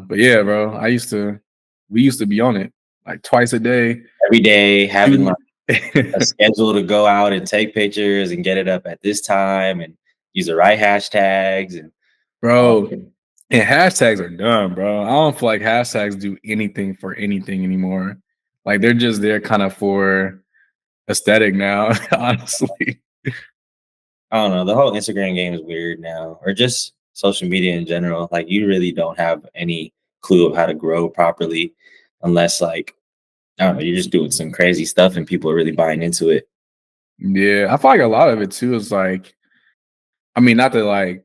But yeah, bro, we used to be on it like twice a day. Every day, having like a schedule to go out and take pictures and get it up at this time and use the right hashtags and bro. And hashtags are done, bro. I don't feel like hashtags do anything for anything anymore. Like they're just there kind of for aesthetic now, honestly. I don't know. The whole Instagram game is weird now, or just social media in general. Like you really don't have any clue of how to grow properly unless like, I don't know, you're just doing some crazy stuff and people are really buying into it. Yeah, I feel like a lot of it too is like, I mean, not to like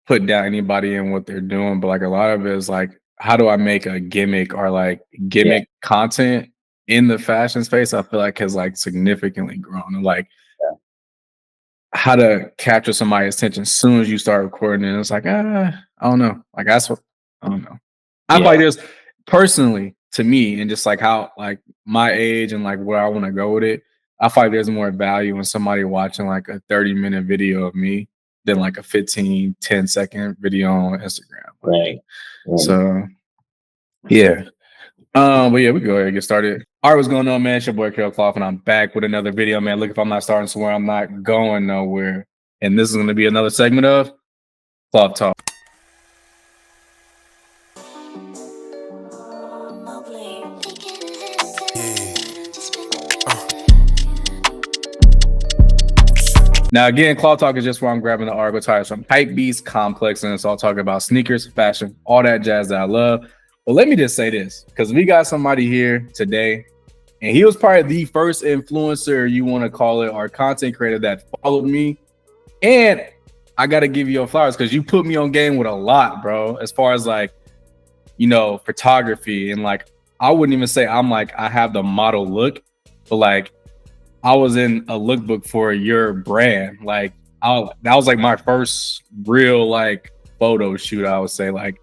put down anybody in what they're doing, but like a lot of it is like, how do I make a gimmick or like gimmick content in the fashion space? I feel like has like significantly grown. And like how to capture somebody's attention as soon as you start recording it. It's like, I don't know. Like that's what I don't know. I feel like there's personally to me and just like how like my age and like where I want to go with it. I feel like there's more value in somebody watching like a 30-minute video of me than like a 10-second video on Instagram. Right. So yeah. But yeah, we go ahead and get started. All right, what's going on, man? It's your boy KLOTH, and I'm back with another video, man. Look, if I'm not starting somewhere, I'm not going nowhere. And this is going to be another segment of Cloth Talk. Now, again, Cloth Talk is just where I'm grabbing the article titles from Hypebeast, Complex, and it's all talking about sneakers, fashion, all that jazz that I love. But let me just say this, because we got somebody here today, and he was probably the first influencer, you want to call it, or content creator that followed me. And I got to give you your flowers because you put me on game with a lot, bro, as far as like, you know, photography. And like, I wouldn't even say I'm like, I have the model look, but like, I was in a lookbook for your brand. Like, that was like my first real like photo shoot, I would say. Like,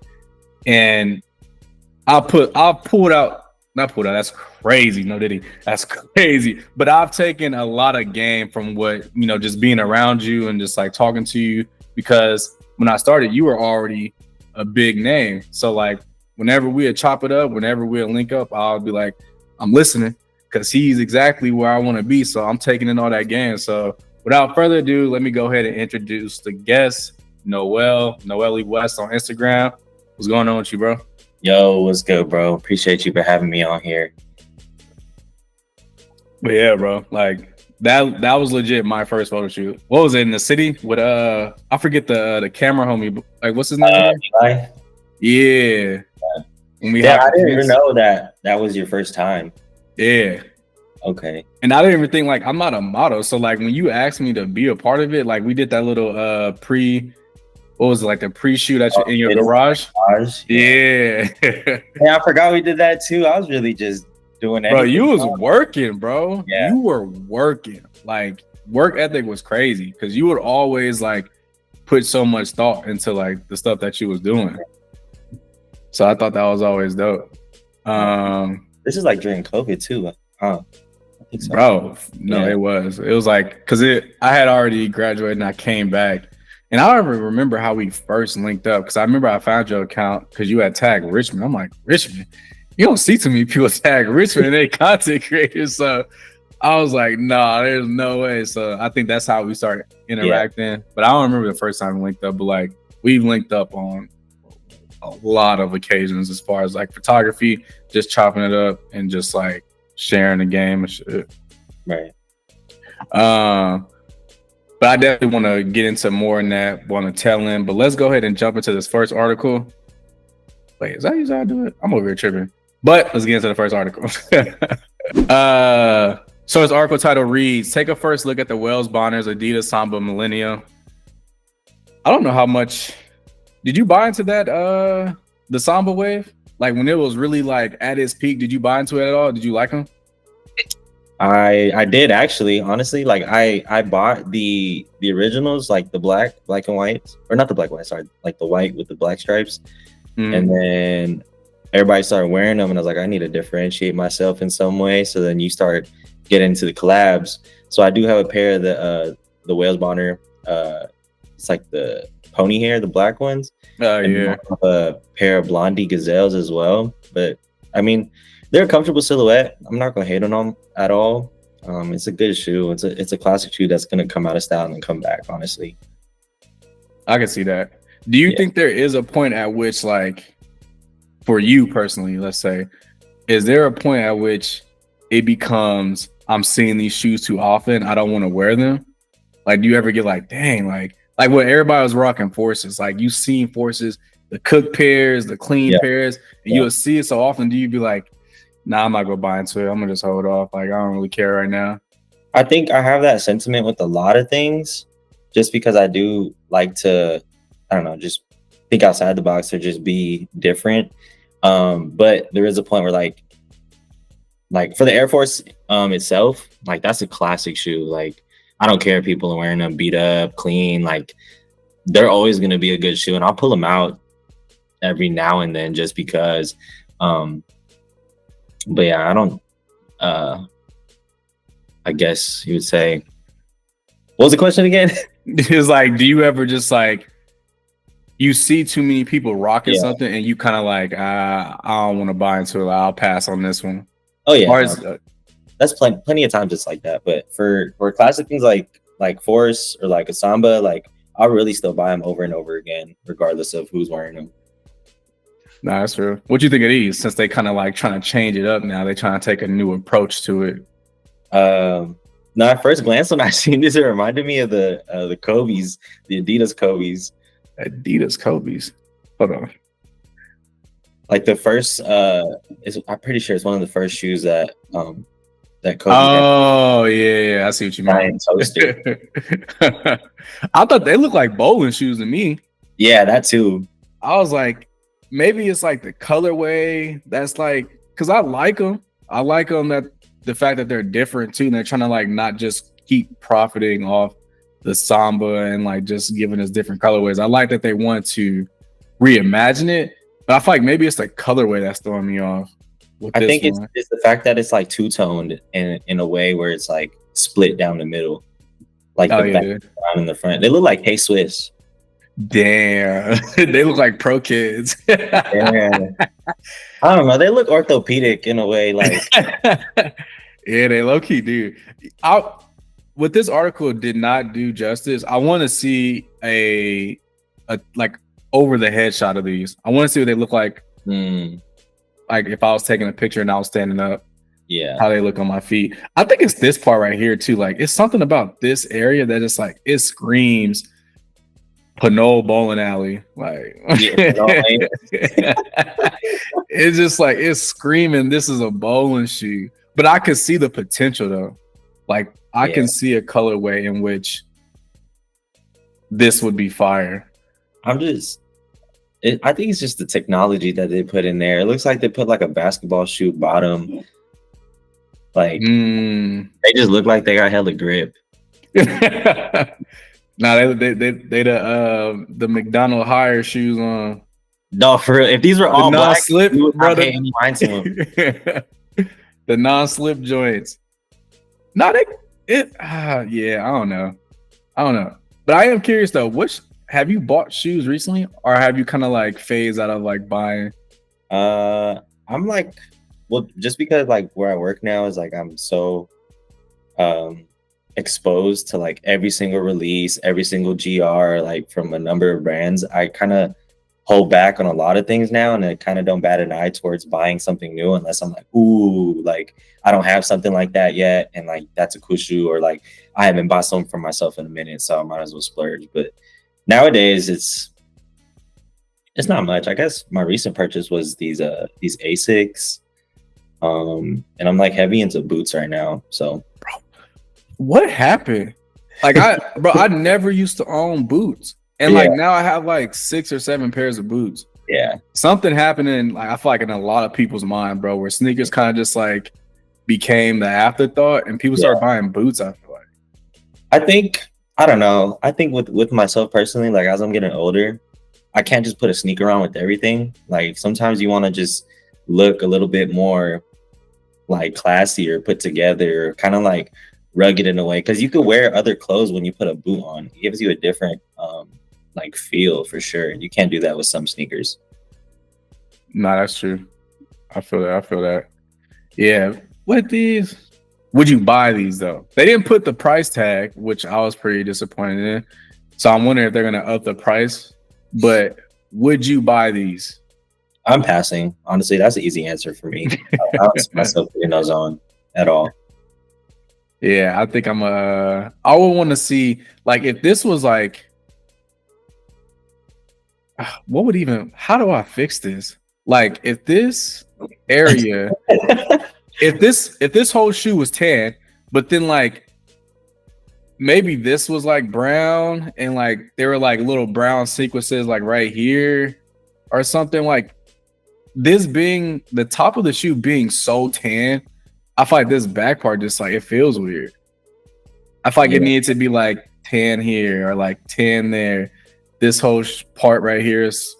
and I'll pull it out. Not pull it out. That's crazy. No, Diddy. That's crazy. But I've taken a lot of game from what, you know, just being around you and just like talking to you, because when I started, you were already a big name. So like whenever we'd chop it up, whenever we'd link up, I'll be like, I'm listening because he's exactly where I want to be. So I'm taking in all that game. So without further ado, let me go ahead and introduce the guest, NOELLYWEST on Instagram. What's going on with you, bro? Yo, what's good, bro? Appreciate you for having me on here. But yeah, bro, like that was legit my first photo shoot. What was it, in the city with I forget the camera homie, like what's his name? Yeah. I didn't even know that was your first time. Yeah. Okay. And I didn't even think, like, I'm not a model, so like when you asked me to be a part of it, like we did that little what was it, like the pre-shoot in your garage? Yeah. Yeah, I forgot we did that too. I was really just doing that. Bro, you was working, bro. Yeah. You were working. Like work ethic was crazy because you would always like put so much thought into like the stuff that you was doing. So I thought that was always dope. This is like during COVID too. I think so. Bro, no, yeah. It was like because I had already graduated and I came back. And I don't even remember how we first linked up because I remember I found your account because you had tagged Richmond. I'm like, Richmond? You don't see too many people tag Richmond and they content creators. So I was like, nah, there's no way. So I think that's how we started interacting. Yeah. But I don't remember the first time we linked up, but like we've linked up on a lot of occasions as far as like photography, just chopping it up and just like sharing the game and shit. Right. But I definitely want to get into more in that, want to tell him. But let's go ahead and jump into this first article. Wait, is that usually how I do it? I'm over here tripping. But let's get into the first article. So this article title reads, take a first look at the Wells Bonners Adidas Samba MILLENNIUM. I don't know how much. Did you buy into that, the Samba wave? Like when it was really like at its peak, did you buy into it at all? Did you like them? I did actually, honestly. Like I bought the originals, like the black and white, or not the black and white, sorry, like the white with the black stripes. And then everybody started wearing them and I was like, I need to differentiate myself in some way. So then you start getting into the collabs. So I do have a pair of the Wales Bonner. It's like the pony hair, the black ones. Oh And yeah. a pair of Blondie Gazelles as well. But I mean, they're a comfortable silhouette. I'm not gonna hate on them at all. It's a good shoe. It's a classic shoe that's gonna come out of style and come back, honestly. I can see that. Do you Yeah. think there is a point at which, like, for you personally, let's say, is there a point at which it becomes, I'm seeing these shoes too often, I don't want to wear them? Like, do you ever get like, dang, like when everybody was rocking Forces, like you seen Forces, the cook pairs, the clean Yeah. pairs, and Yeah. you'll see it so often, do you be like, nah, I'm not gonna buy into it, I'm gonna just hold off, like I don't really care right now? I think I have that sentiment with a lot of things, just because I do like to, I don't know, just think outside the box or just be different. But there is a point where like for the Air Force itself, like that's a classic shoe. Like I don't care if people are wearing them beat up, clean, like they're always gonna be a good shoe, and I'll pull them out every now and then just because. But yeah, I don't. I guess you would say. What was the question again? It's like, do you ever just like, you see too many people rocking Yeah. something and you kind of like, I don't want to buy into it, like, I'll pass on this one? Oh yeah, Or is, that's plenty of times it's like that. But for classic things like Force or like a Samba, like I'll really still buy them over and over again, regardless of who's wearing them. nah, that's true. What do you think of these? Since they kind of like trying to change it up now, they trying to take a new approach to it. Now at first glance, when I seen this, it reminded me of the Kobe's, the Adidas Kobe's. Adidas Kobe's. Hold on. Like the first, I'm pretty sure it's one of the first shoes that that Kobe Oh yeah, I see what you mean. toasted. I thought they looked like bowling shoes to me. Yeah, that too. I was like, maybe it's like the colorway that's like, because I like them. I like them, that the fact that they're different too, and they're trying to like not just keep profiting off the Samba and like just giving us different colorways. I like that they want to reimagine it, but I feel like maybe it's the colorway that's throwing me off. I think it's the fact that it's like two-toned in a way where it's like split down the middle, like the back down in the front. They look like K-Swiss. Damn, they look like pro kids. Yeah. I don't know. They look orthopedic in a way, like yeah, they low key do. What this article did not do justice. I want to see a like over the head shot of these. I want to see what they look like. Like if I was taking a picture and I was standing up, yeah, how they look on my feet. I think it's this part right here too. Like it's something about this area that it's like it screams Pinole bowling alley. Like it's just like it's screaming, this is a bowling shoe. But I can see the potential though. Like I can see a colorway in which this would be fire. I think it's just the technology that they put in there. It looks like they put like a basketball shoe bottom. Like they just look like they got hella grip. Nah, they the McDonald Hire shoes on. No, for real. If these were all black, non-slip, you would not brother. pay any mind to them. The non-slip joints. No, yeah, I don't know. But I am curious though. Have you bought shoes recently, or have you kind of like phased out of like buying? I'm like, well, just because like where I work now is like I'm so exposed to like every single release, every single GR, like from a number of brands. I kind of hold back on a lot of things now, and I kind of don't bat an eye towards buying something new unless I'm like, ooh, like I don't have something like that yet, and like that's a cool shoe, or like I haven't bought something for myself in a minute, so I might as well splurge. But nowadays it's not much. I guess my recent purchase was these Asics, and I'm like heavy into boots right now. So what happened? Like I never used to own boots, and like now I have like 6 or 7 pairs of boots. Yeah, something happened in, like, I feel like in a lot of people's mind, bro, where sneakers kind of just like became the afterthought, and people started buying boots. I feel like, I don't know. I think with myself personally, like as I'm getting older, I can't just put a sneaker on with everything. Like sometimes you want to just look a little bit more like classy or put together, kind of like rugged in a way, because you could wear other clothes when you put a boot on. It gives you a different like feel for sure. You can't do that with some sneakers. No, that's true. I feel that. I feel that. Yeah. With these, would you buy these though? They didn't put the price tag, which I was pretty disappointed in. So I'm wondering if they're gonna up the price. But would you buy these? I'm passing. Honestly, that's an easy answer for me. I don't see myself putting those on at all. Yeah, I think I would want to see, like, if this was like, what would even, how do I fix this? Like, if this area, if this whole shoe was tan, but then like maybe this was like brown and like there were like little brown sequences like right here or something, like this being the top of the shoe being so tan, I feel like this back part just like it feels weird. I feel like it needed to be like tan here or like tan there. This whole part right here is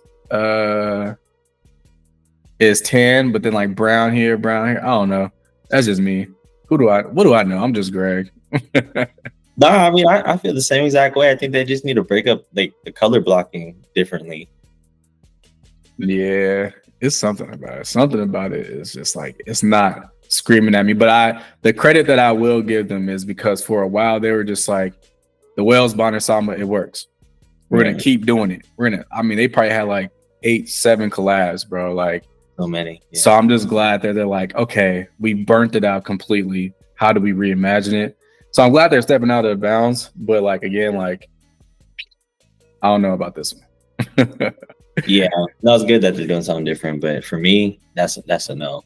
tan, but then like brown here, brown here. I don't know. That's just me. What do I know? I'm just Greg. No, I mean I feel the same exact way. I think they just need to break up like the color blocking differently. Yeah, it's something about it. Something about it is just like it's not screaming at me. But the credit that I will give them is because for a while they were just like the Wells Bonner Samba, it works. We're gonna keep doing it. I mean, they probably had like 8-7 collabs, bro. Like so many. Yeah. So I'm just glad that they're like, okay, we burnt it out completely. How do we reimagine it? So I'm glad they're stepping out of bounds. But like again, like I don't know about this one. Yeah, no, it's good that they're doing something different, but for me, that's a no.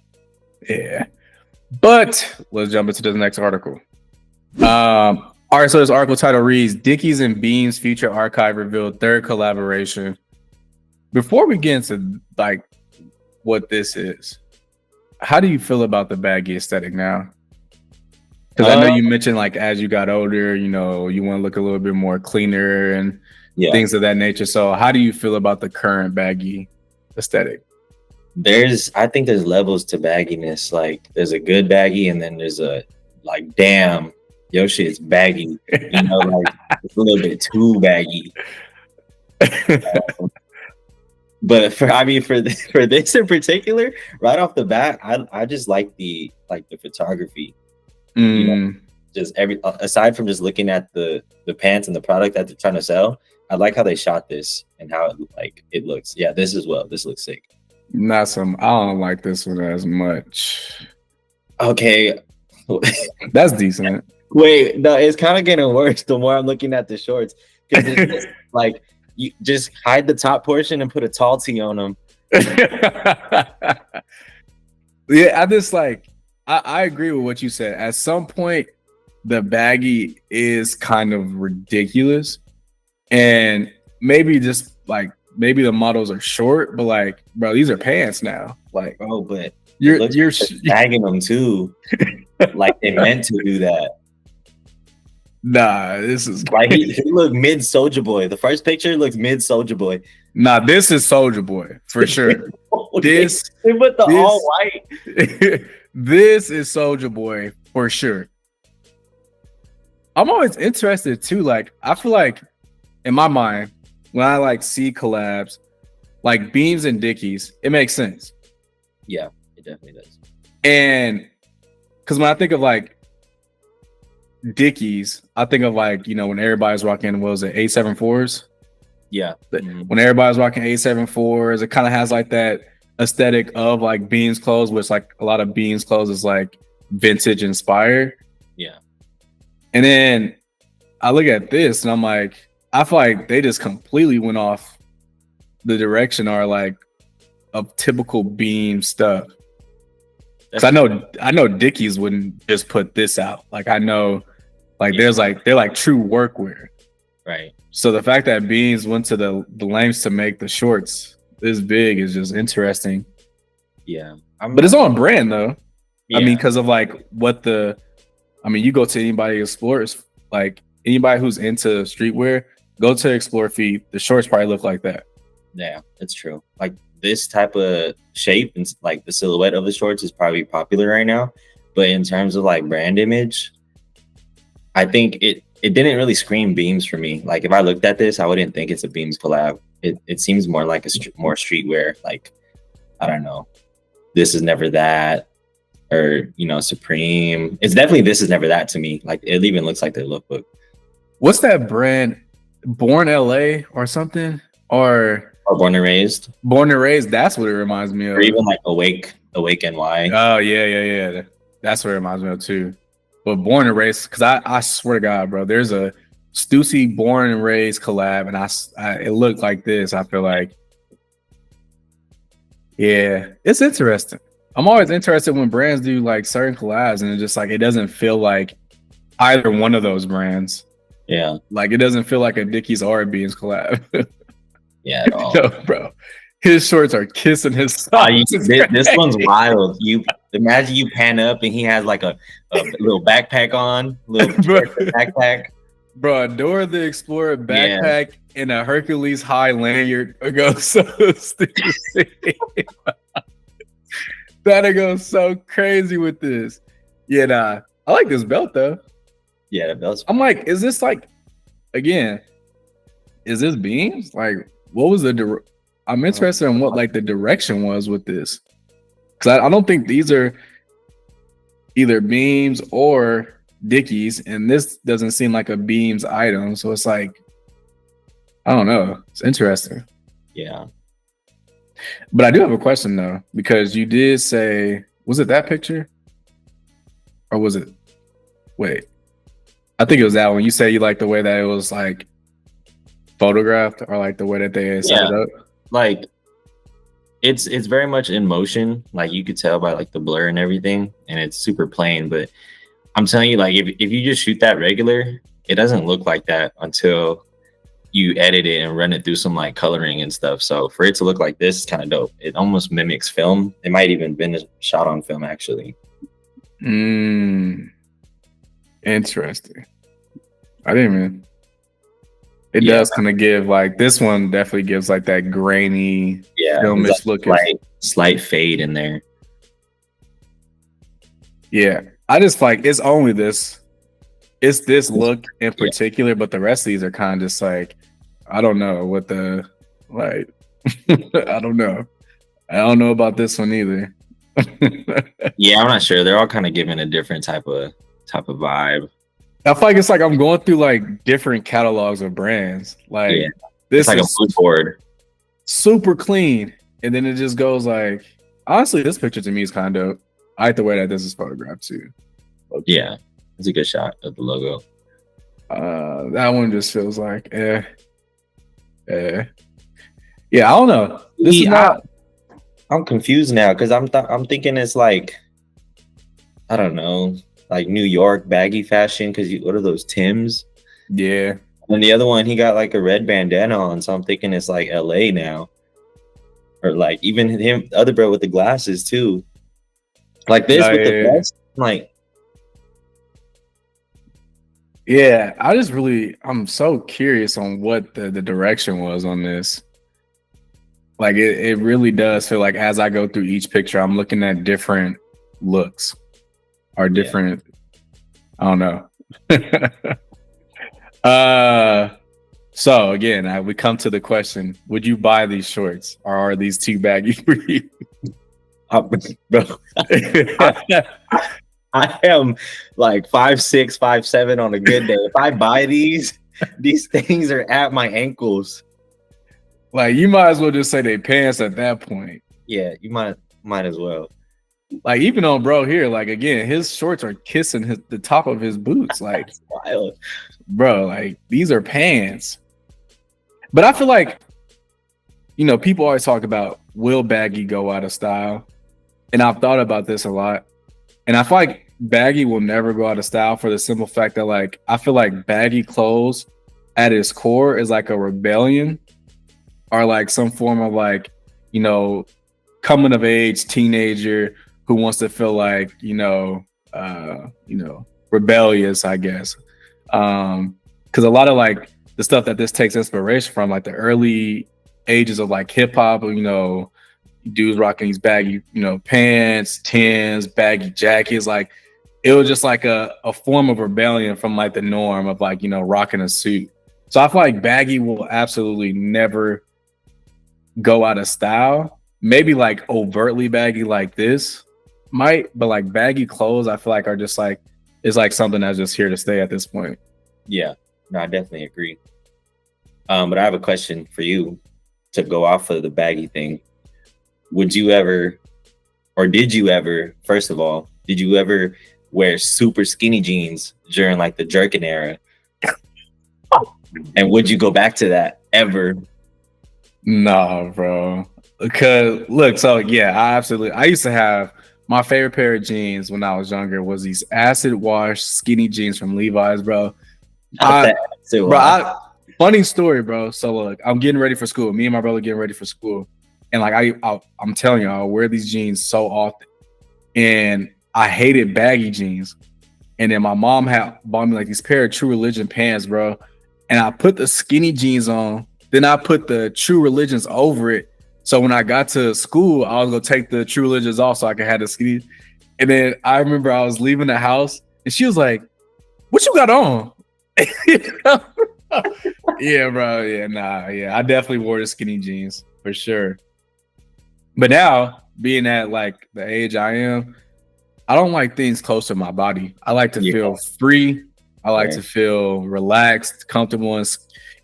Yeah, but let's jump into the next article. All right, so this article title reads: Dickies and Beams Future Archive revealed third collaboration. Before we get into like what this is, how do you feel about the baggy aesthetic now? Because I know you mentioned like as you got older, you know, you want to look a little bit more cleaner and things of that nature. So how do you feel about the current baggy aesthetic? I think there's levels to bagginess. Like there's a good baggy and then there's a like, damn, your shit's baggy. You know, like it's a little bit too baggy. But for this in particular, right off the bat, I just like the photography. You know, just aside from just looking at the pants and the product that they're trying to sell, I like how they shot this and how it looks. Yeah, this looks sick. I don't like this one as much. Okay. That's decent. Wait, no, it's kind of getting worse the more I'm looking at the shorts. Because it's just, like you just hide the top portion and put a tall tee on them. Yeah, I agree with what you said. At some point, the baggy is kind of ridiculous. And maybe just like maybe the models are short, but like, bro, these are pants now. Like, oh, but you're tagging them too. Like they meant to do that. Nah, this is like he looked mid Soulja Boy. The first picture looks mid Soulja Boy. Nah, this is Soulja Boy for sure. This with the all white. This is Soulja Boy for sure. I'm always interested too. Like, I feel like in my mind, when I like see collabs, like Beams and Dickies, it makes sense. Yeah, it definitely does. And because when I think of like Dickies, I think of like, you know, when everybody's rocking, what was it, 874s? Yeah. When everybody's rocking 874s, it kind of has like that aesthetic of like Beams clothes, which like a lot of Beams clothes is like vintage inspired. Yeah. And then I look at this and I'm like, I feel like they just completely went off the direction or like of typical Beam stuff. Because I know Dickies wouldn't just put this out. Like I know, like they're like true workwear. Right. So the fact that Beams went to the lengths to make the shorts this big is just interesting. Yeah. But it's on brand though. Yeah. I mean, because of like you go to anybody Explorers, like anybody who's into streetwear, go to Explore feed. The shorts probably look like that. Yeah, it's true. Like this type of shape and like the silhouette of the shorts is probably popular right now. But in terms of like brand image, I think it didn't really scream Beams for me. Like if I looked at this, I wouldn't think it's a Beams collab. It seems more like more streetwear. Like, I don't know, This Is Never That, or you know, Supreme. It's definitely This Is Never That to me. Like it even looks like the lookbook. What's that brand? Born LA or something? Or Born and Raised. Born and Raised, that's what it reminds me of. Or even like Awake NY. Oh yeah. That's what it reminds me of too. But Born and Raised, because I swear to God, bro, there's a Stussy Born and Raised collab, and it looked like this. I feel like, yeah, it's interesting. I'm always interested when brands do like certain collabs, and it's just like it doesn't feel like either one of those brands. Yeah, like it doesn't feel like a Dickies or a Beans collab. Yeah, at all. Yo, bro, his shorts are kissing his socks. This one's wild. You imagine you pan up and he has like a little backpack on, little backpack. Bro, Dora the Explorer backpack and a Hercules high lanyard goes so stupid. That goes so crazy with this. Yeah, nah. I like this belt though. Yeah, the belt's. I'm like, is this like, again, is this Beams? Like, what was I'm interested in what like the direction was with this, because I don't think these are either Beams or Dickies, and this doesn't seem like a Beams item. So it's like, I don't know. It's interesting. Yeah. But I do have a question though, because you did say, was it that picture? Or was it, wait, I think it was that one. You say you like the way that it was like photographed, or like the way that they set it up? Like it's very much in motion. Like you could tell by like the blur and everything, and it's super plain. But I'm telling you, like if you just shoot that regular, it doesn't look like that until you edit it and run it through some like coloring and stuff. So for it to look like this is kind of dope. It almost mimics film. It might even been shot on film actually. Interesting. I didn't even. It does kind of give like, this one definitely gives like that grainy, filmish look. Slight fade in there. Yeah, I just like, it's only this. It's this look in particular, but the rest of these are kind of just like, I don't know what the, like, I don't know. I don't know about this one either. Yeah, I'm not sure. They're all kind of giving a different type of vibe. I feel like it's like I'm going through like different catalogs of brands. Like this it's like is a mood board. Super clean, and then it just goes like, honestly, this picture to me is kind of, I like the way that this is photographed too. Okay. Yeah, it's a good shot of the logo. That one just feels like yeah, I don't know. This is not. I'm confused now because I'm thinking it's like, I don't know, like New York baggy fashion, because what are those, Timbs? Yeah. And the other one, he got like a red bandana on, so I'm thinking it's like LA now. Or like even him, the other bro with the glasses too. Like this with the vest, like. Yeah, I'm so curious on what the direction was on this. Like it really does feel like as I go through each picture, I'm looking at different looks or different, I don't know. So again, we come to the question, would you buy these shorts, or are these too baggy for you? I am like 5'6", 5'7" on a good day. If I buy these things are at my ankles. Like you might as well just say they pants at that point. Yeah, you might as well. Like even on bro here, like again, his shorts are kissing the top of his boots. Like wild. Bro, like these are pants. But I feel like, you know, people always talk about, will baggy go out of style? And I've thought about this a lot. And I feel like baggy will never go out of style for the simple fact that, like, I feel like baggy clothes at its core is like a rebellion, or like some form of like, you know, coming of age teenager who wants to feel like, rebellious, I guess. Because a lot of like the stuff that this takes inspiration from, like the early ages of like hip hop, you know, dudes rocking these baggy, you know, pants, Tims, baggy jackets, like it was just like a form of rebellion from like the norm of like, you know, rocking a suit. So I feel like baggy will absolutely never go out of style. Maybe like overtly baggy like this might, but like baggy clothes, I feel like are just like, it's like something that's just here to stay at this point. Yeah, no, I definitely agree. But I have a question for you to go off of the baggy thing. Would you ever, or did you ever, first of all, did you ever wear super skinny jeans during like the jerkin era? And would you go back to that ever? Nah, bro. Because look, so yeah, I used to have my favorite pair of jeans when I was younger was these acid wash skinny jeans from Levi's, bro. Funny story, bro. So look, I'm getting ready for school. Me and my brother getting ready for school, and like I'm telling you, I wear these jeans so often, and I hated baggy jeans. And then my mom had bought me like these pair of True Religion pants, bro. And I put the skinny jeans on, then I put the True Religions over it. So when I got to school, I was gonna take the True Religions off so I could have the skinny. And then I remember I was leaving the house, and she was like, "What you got on?" Yeah, bro. Yeah, nah. Yeah, I definitely wore the skinny jeans for sure. But now, being at like the age I am, I don't like things close to my body. I like to feel free. I like to feel relaxed, comfortable, and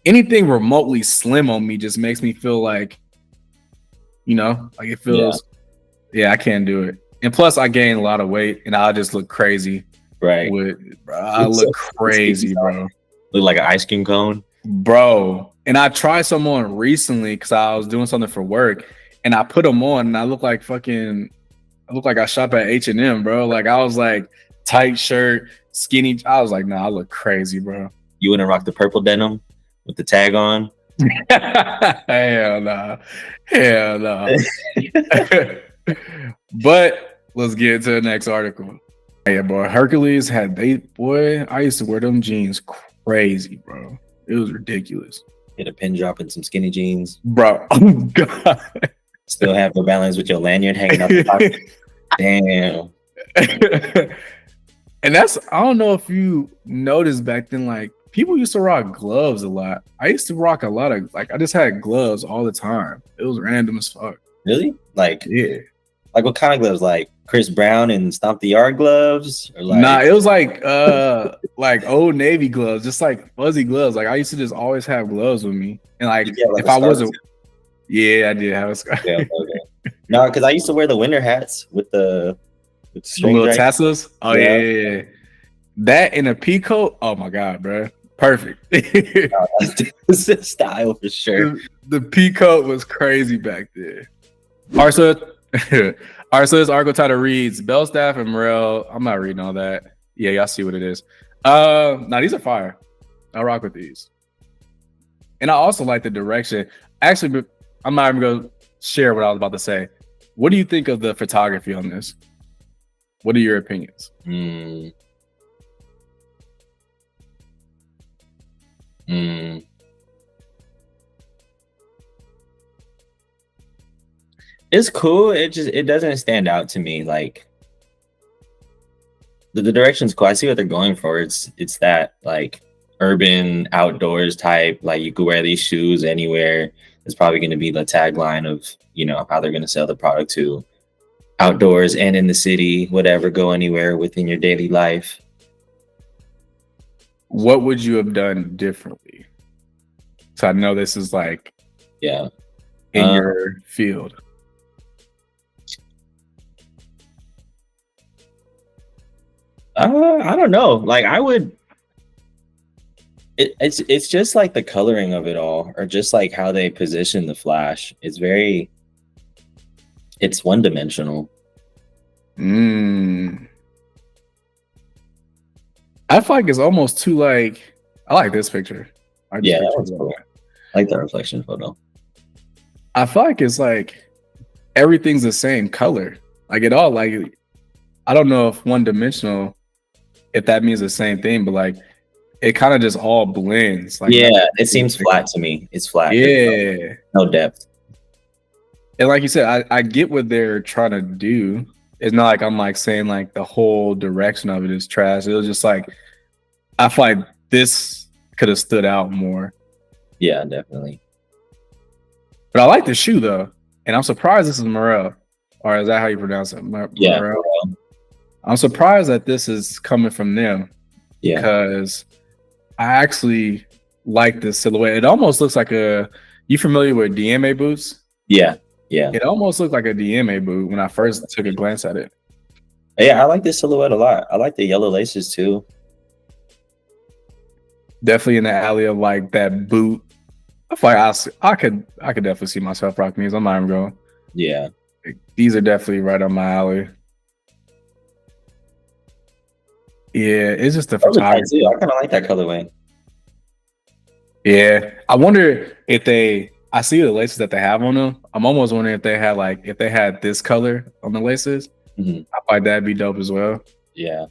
anything remotely slim on me just makes me feel like, you know, like it feels. Yeah, I can't do it. And plus, I gain a lot of weight, and I just look crazy. Right. I look crazy, bro. Look like an ice cream cone, bro. And I tried some on recently because I was doing something for work, and I put them on, and I look like I shop at H&M, bro. Like I was like tight shirt, skinny. I was like, nah, I look crazy, bro. You wouldn't rock the purple denim with the tag on? Hell no. Hell no. But let's get to the next article. Yeah, bro. Hercules I used to wear them jeans crazy, bro. It was ridiculous. Get a pin drop in some skinny jeans. Bro, oh God. Still have the balance with your lanyard hanging out the pocket. Damn. And I don't know if you noticed back then, like people used to rock gloves a lot. I used to rock a lot of I just had gloves all the time. It was random as fuck. Really? Like, yeah. Like what kind of gloves? Like Chris Brown and Stomp the Yard gloves? Or like... Nah, it was like Old Navy gloves, just like fuzzy gloves. Like I used to just always have gloves with me. And like if I wasn't, yeah, I did have a scarf. Yeah, okay. No, because I used to wear the winter hats with the little tassels. Oh yeah. That and a pea coat. Oh my God, bro. Perfect. That's the style for sure. The pea coat was crazy back there. All right, so this article title reads Belstaff and Morel. I'm not reading all that. Yeah, y'all see what it is. Now these are fire. I rock with these. And I also like the direction. Actually, I'm not even gonna share what I was about to say. What do you think of the photography on this? What are your opinions? It's cool. It doesn't stand out to me. Like the direction's cool. I see what they're going for. It's that like urban outdoors type. Like you could wear these shoes anywhere. It's probably going to be the tagline of, you know, how they're going to sell the product to outdoors and in the city, whatever, go anywhere within your daily life. What would you have done differently? So I know this is like, yeah, in your field. I don't know. Like I would. It's just like the coloring of it all, or just like how they position the flash. It's one dimensional. I feel like it's almost too like. I like this picture. Yeah, that was cool. I like the reflection photo. I feel like it's like everything's the same color. Like it all like. I don't know if one dimensional, if that means the same thing, but like it kind of just all blends. Like yeah, it seems flat to me. It's flat. Yeah, no depth. And like you said, I get what they're trying to do. It's not like I'm like saying like the whole direction of it is trash. It was just like I feel like this could have stood out more. Yeah, definitely. But I like the shoe though, and I'm surprised this is Morel, or is that how you pronounce it? Yeah. Morel. I'm surprised that this is coming from them. Yeah. Because I actually like this silhouette. It almost looks like a. You familiar with DMA boots? Yeah. Yeah. It almost looked like a DMA boot when I first took a glance at it. Yeah, I like this silhouette a lot. I like the yellow laces too. Definitely in the alley of like that boot. I feel like I could definitely see myself rocking these. I'm not even going. Yeah. Like, these are definitely right on my alley. Yeah, it's just the photography. I kind of like that colorway. Yeah, I wonder if they. I see the laces that they have on them. I'm almost wondering if they had this color on the laces. I feel like that'd be dope as well. Yeah.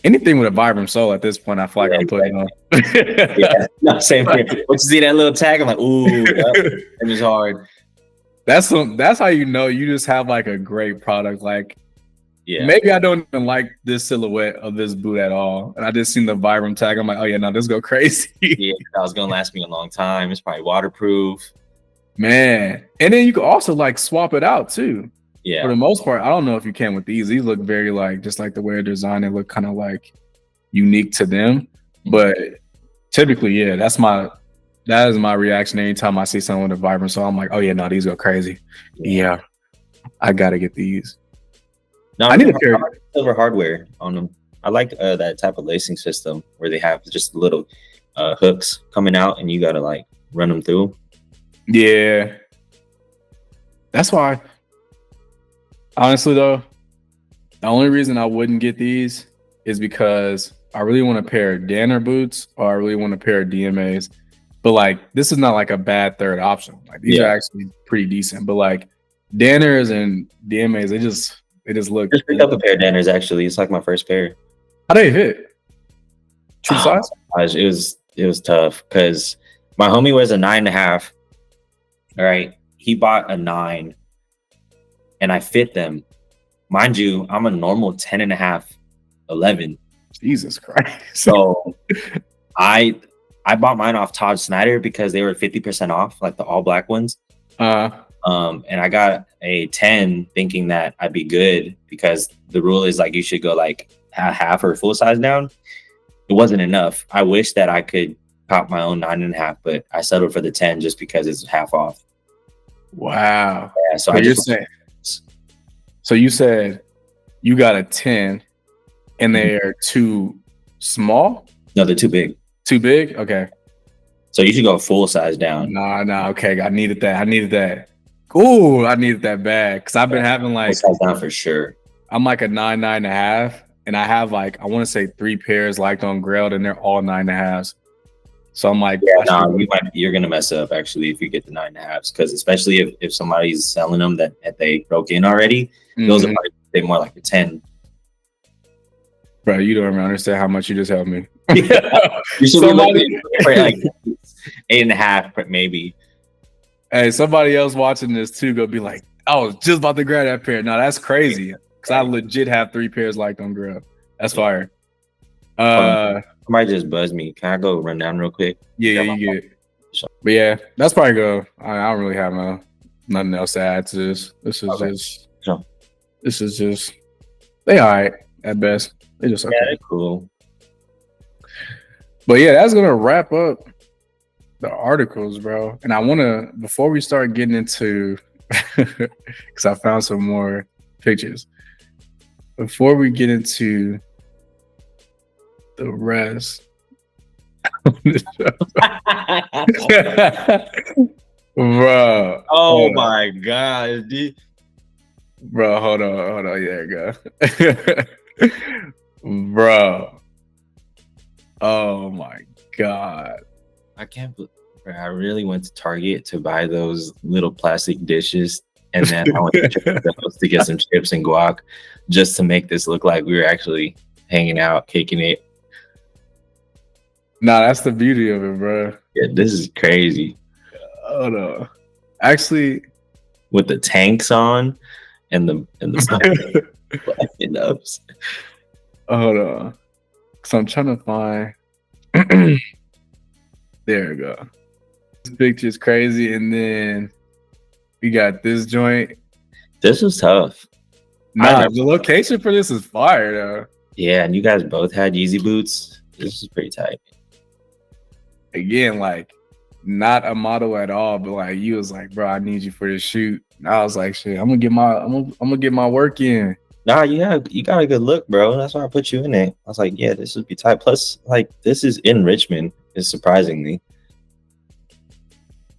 Anything with a Vibram sole at this point, I feel like I'm putting on. Yeah, no, same thing. Once you see that little tag, I'm like, ooh, that is hard. That's how you know you just have like a great product. Like, yeah, maybe I don't even like this silhouette of this boot at all, and I just seen the Vibram tag. I'm like, oh yeah, no, this go crazy. Yeah, that was gonna last me a long time. It's probably waterproof, man. And then you can also like swap it out too. Yeah. For the most part, I don't know if you can with these. These look very like just like the way they're designed. They look kind of like unique to them. But typically, yeah, that is my reaction anytime I see someone with a Vibram. So I'm like, oh yeah, no, these go crazy. Yeah, I gotta get these. No, I need a pair of silver hardware on them. I like that type of lacing system where they have just little hooks coming out and you gotta like run them through. Yeah, that's why. Honestly, though, the only reason I wouldn't get these is because I really want a pair of Danner boots or I really want a pair of DMAs. But like, this is not like a bad third option. Like these are actually pretty decent. But like Danners and DMAs, they just look. Just picked up a pair of Danners actually. It's like my first pair. How they fit? True size? Gosh, it was tough because my homie wears a 9.5. All right, he bought a 9. And I fit them. Mind you, I'm a normal 10.5, 11. Jesus Christ. So I bought mine off Todd Snyder because they were 50% off, like the all black ones. And I got a 10 thinking that I'd be good because the rule is like you should go like half or full size down. It wasn't enough. I wish that I could cop my own 9.5, but I settled for the 10 just because it's half off. Wow. Yeah, so you're saying. So you said you got a 10 and they're too small? No, they're too big. Too big? Okay. So you should go full size down. Nah. Okay. I needed that. Ooh, I needed that bad. Cause I've been having like full size down for sure. I'm like a 9.5. And I have like, I want to say 3 pairs liked on Grailed and they're all 9.5s. So I'm like, you're gonna mess up actually if you get the 9.5s, because especially if somebody's selling them that they broke in already, those are probably more like a 10. Bro, you don't even understand how much you just helped me. You should be looking for like 8.5, maybe. Hey, somebody else watching this too gonna be like, I was just about to grab that pair. No, that's crazy. Cause I legit have 3 pairs liked on Grailed. That's fire. Somebody just buzzed me. Can I go run down real quick? Yeah, you get it. But yeah, that's probably go. I don't really have nothing else to add to this. This is just they all right at best. They just okay. Yeah, they're cool. But yeah, that's gonna wrap up the articles, bro. And I wanna, before we start getting into because I found some more pictures. Before we get into the rest. Bro. Oh my god, dude. Bro, hold on. There you go. Bro. Oh my god. I can't believe I really went to Target to buy those little plastic dishes, and then I went to get some chips and guac just to make this look like we were actually hanging out, kicking it. Nah, that's the beauty of it, bro. Yeah, this is crazy. Oh no. Actually, with the tanks on, and the stuff. It ups. Hold on. So I'm trying to find. There we go. This picture's crazy, and then we got this joint. This was tough. Nah, the location for this is fire though. Yeah, and you guys both had Yeezy boots. This is pretty tight. Again, like not a model at all, but like you was like, bro, I need you for this shoot. And I was like, shit, I'm gonna get my work in. Nah, you got a good look, bro. That's why I put you in it. I was like, yeah, this would be tight. Plus, like, this is in Richmond, is surprisingly.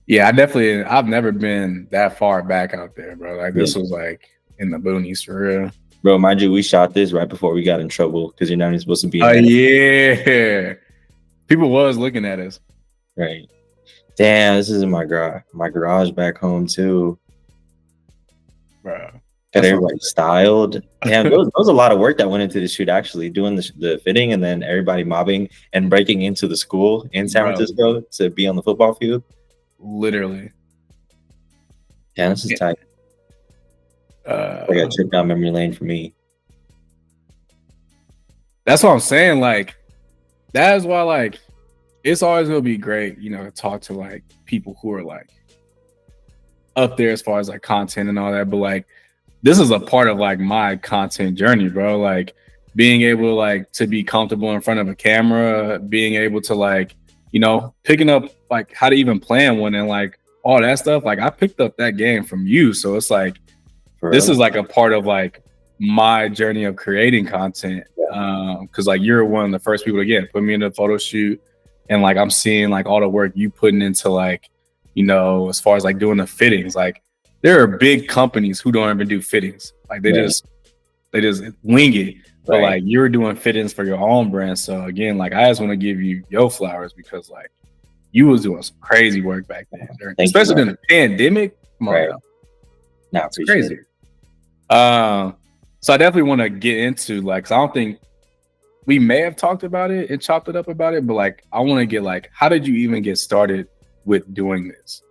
Yeah, I've never been that far back out there, bro. Like this was like in the boonies for real. Bro, mind you, we shot this right before we got in trouble because you're not even supposed to be. Oh yeah, people was looking at us. Right. Damn, this is in my garage back home too, bro. Got everybody styled. Damn, there was a lot of work that went into the shoot. Actually, doing the fitting and then everybody mobbing and breaking into the school in San Francisco to be on the football field. Literally. Yeah, this is tight. I got a trip down memory lane for me. That's what I'm saying. Like, that is why, like, it's always gonna be great, you know, to talk to like people who are like up there as far as like content and all that. But like, this is a part of like my content journey, bro. Like being able like to be comfortable in front of a camera, being able to like, you know, picking up like how to even plan one and like all that stuff. Like I picked up that game from you. So it's like, this is like a part of like my journey of creating content. Cause like you're one of the first people to get put me in a photo shoot. And like, I'm seeing like all the work you putting into like, you know, as far as like doing the fittings, like there are big companies who don't even do fittings. Like they just wing it. But like you're doing fittings for your own brand. So again, like I just want to give you your flowers because like you was doing some crazy work back then, especially during the pandemic. Come on now. No, it's crazy. So I definitely want to get into like, 'cause I don't think we may have talked about it and chopped it up about it, but like I want to get like, how did you even get started with doing this?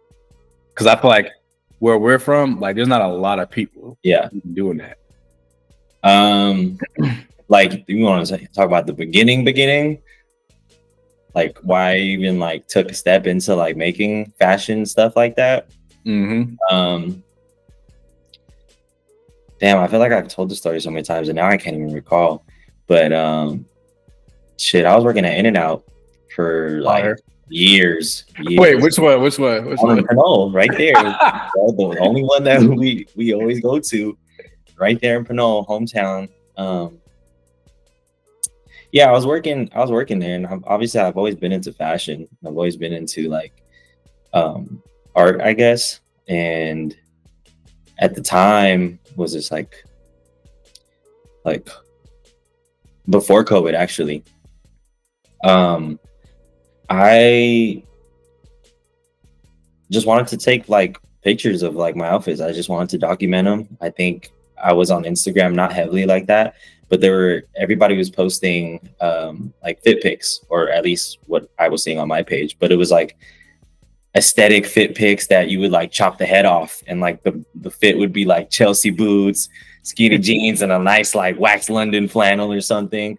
Because I feel like where we're from, like there's not a lot of people doing that. Like you want to talk about the beginning, like why I even like took a step into like making fashion stuff like that. Damn, I feel like I've told the story so many times and now I can't even recall. But shit, I was working at In-N-Out for like years. Wait, which one? Pinole, right there. The only one that we always go to, right there in Pinole, hometown. Yeah, I was working there, and obviously I've always been into fashion. I've always been into like art, I guess. And at the time was just like before COVID, actually. I just wanted to take like pictures of like my outfits. I just wanted to document them. I think I was on Instagram, not heavily like that, but everybody was posting like fit pics, or at least what I was seeing on my page. But it was like aesthetic fit pics that you would like chop the head off, and like the fit would be like Chelsea boots, skinny jeans, and a nice like wax London flannel or something.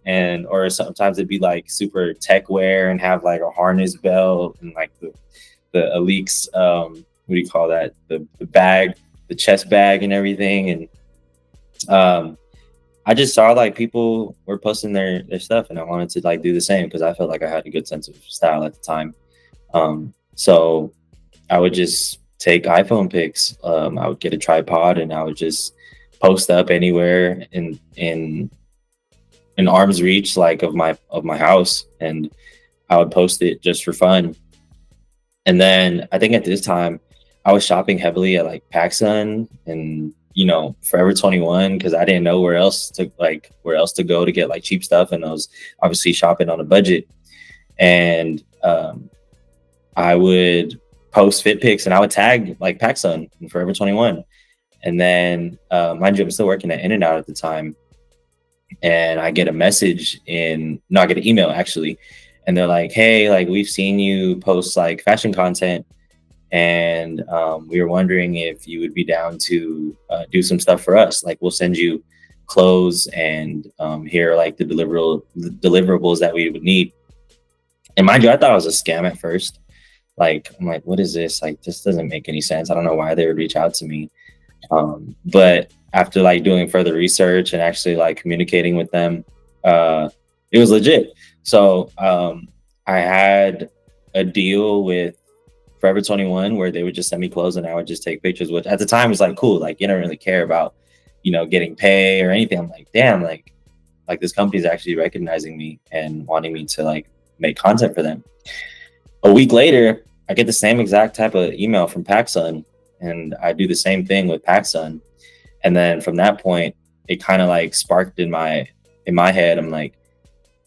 Or sometimes it'd be like super tech wear and have like a harness belt and like the Aleeks, what do you call that? The bag, the chest bag and everything. And I just saw like people were posting their stuff, and I wanted to like do the same because I felt like I had a good sense of style at the time. So I would just take iPhone pics. I would get a tripod and I would just post up anywhere in arm's reach, like of my house, and I would post it just for fun. And then I think at this time I was shopping heavily at like PacSun and, you know, Forever 21, because I didn't know where else to go to get like cheap stuff, and I was obviously shopping on a budget. And I would post fit pics and I would tag like PacSun and Forever 21. And then mind you, I'm still working at In-N-Out at the time. And I get a message I get an email actually. And they're like, hey, like we've seen you post like fashion content and we were wondering if you would be down to do some stuff for us. Like, we'll send you clothes, and here are like the deliverables that we would need. And mind you, I thought it was a scam at first. Like, I'm like, what is this? Like, this doesn't make any sense. I don't know why they would reach out to me. But after like doing further research and actually like communicating with them, it was legit. So I had a deal with Forever 21 where they would just send me clothes and I would just take pictures, which at the time was like cool. Like, you don't really care about, you know, getting pay or anything. I'm like, damn, like this company's actually recognizing me and wanting me to like make content for them. A week later, I get the same exact type of email from PacSun, and I do the same thing with PacSun. And then from that point, it kind of like sparked in my head. I'm like,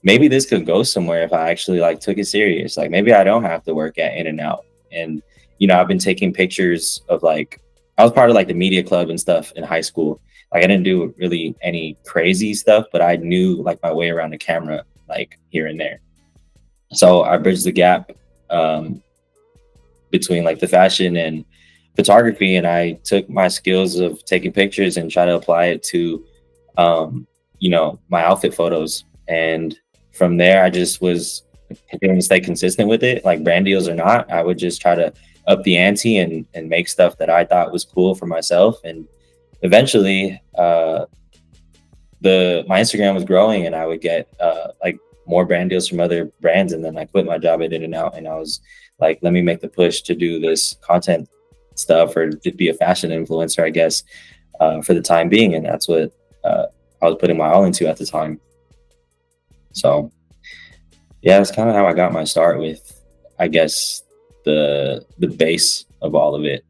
maybe this could go somewhere if I actually like took it serious. Like, maybe I don't have to work at In-N-Out. And, you know, I've been taking pictures of like, I was part of like the media club and stuff in high school. Like, I didn't do really any crazy stuff, but I knew like my way around the camera, like here and there. So I bridged the gap between like the fashion and photography, and I took my skills of taking pictures and try to apply it to you know, my outfit photos. And from there, I just was continuing to stay consistent with it. Like, brand deals or not, I would just try to up the ante and make stuff that I thought was cool for myself. And eventually my Instagram was growing, and I would get like more brand deals from other brands. And then I quit my job at In-N-Out, and I was like, let me make the push to do this content stuff, or to be a fashion influencer, I guess, for the time being. And that's what I was putting my all into at the time. So yeah, that's kind of how I got my start with, I guess, the base of all of it.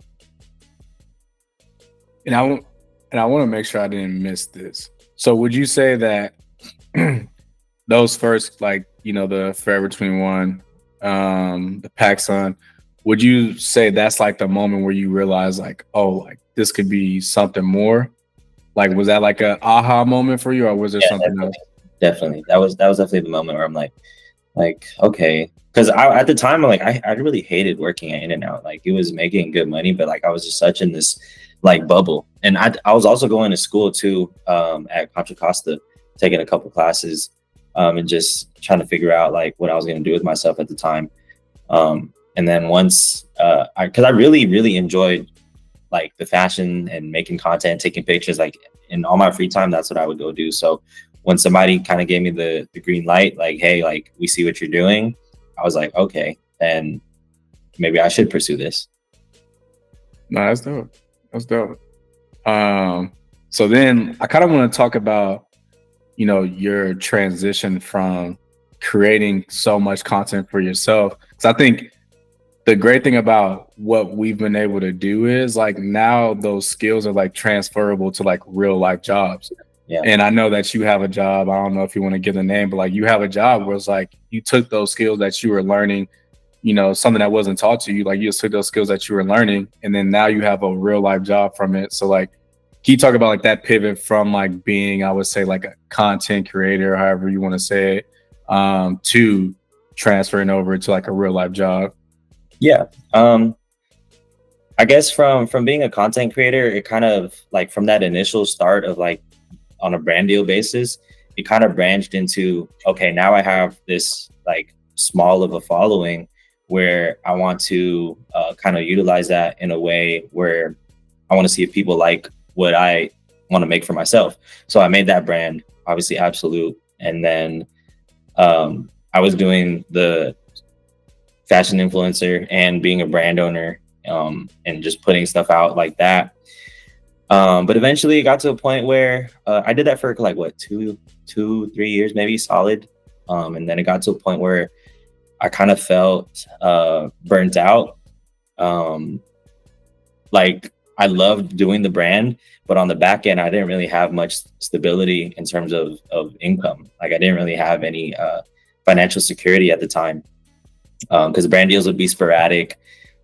And I want to make sure I didn't miss this. So would you say that those first, like, you know, the Forever 21, the PacSun, would you say that's like the moment where you realize like, oh, like this could be something more? Like, was that like a aha moment for you, or was there something else? Definitely. That was definitely the moment where I'm like, okay. Because at the time, like, I really hated working at In-N-Out. Like, it was making good money, but like I was just such in this like bubble. And I was also going to school too, at Contra Costa, taking a couple classes, and just trying to figure out like what I was going to do with myself at the time. And then once, because I really enjoyed like the fashion and making content, taking pictures, like in all my free time, that's what I would go do. So when somebody kind of gave me the green light, like, hey, like, we see what you're doing, I was like, okay, then maybe I should pursue this. No, that's dope. That's dope. So then I kind of want to talk about, you know, your transition from creating so much content for yourself. Because I think the great thing about what we've been able to do is like now those skills are like transferable to like real life jobs. Yeah. And I know that you have a job. I don't know if you want to give the name, but like you have a job where it's like you took those skills that you were learning, you know, something that wasn't taught to you. Like, you just took those skills that you were learning, and then now you have a real life job from it. So like, can you talk about like that pivot from like being, I would say, like a content creator, however you want to say it, to transferring over to like a real life job? Yeah. I guess from being a content creator, it kind of like, from that initial start of like on a brand deal basis, it kind of branched into, okay, now I have this like small of a following where I want to kind of utilize that in a way where I want to see if people like what I want to make for myself. So I made that brand, obviously Absolute. And then I was doing the fashion influencer and being a brand owner, and just putting stuff out like that. But eventually it got to a point where I did that for like what, 2-3 years, maybe solid. And then it got to a point where I kind of felt burnt out. Like, I loved doing the brand, but on the back end, I didn't really have much stability in terms of income. Like, I didn't really have any financial security at the time, because brand deals would be sporadic.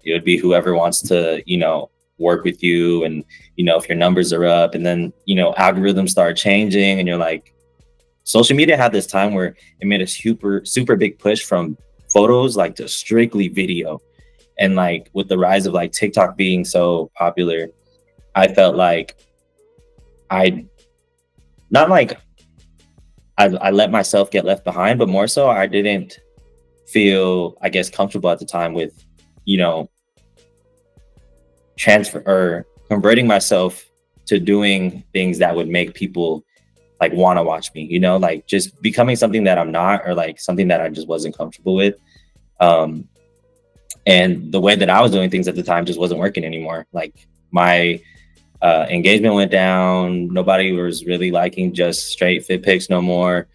It would be whoever wants to, you know, work with you, and, you know, if your numbers are up, and then, you know, algorithms start changing, and you're like, social media had this time where it made a super big push from photos like to strictly video. And like with the rise of like TikTok being so popular, I felt like I not like I let myself get left behind, but more so I didn't feel, I guess, comfortable at the time with, you know, transfer or converting myself to doing things that would make people like want to watch me, you know, like just becoming something that I'm not, or like something that I just wasn't comfortable with. Um, and the way that I was doing things at the time just wasn't working anymore. Like my engagement went down. Nobody was really liking just straight fit pics no more.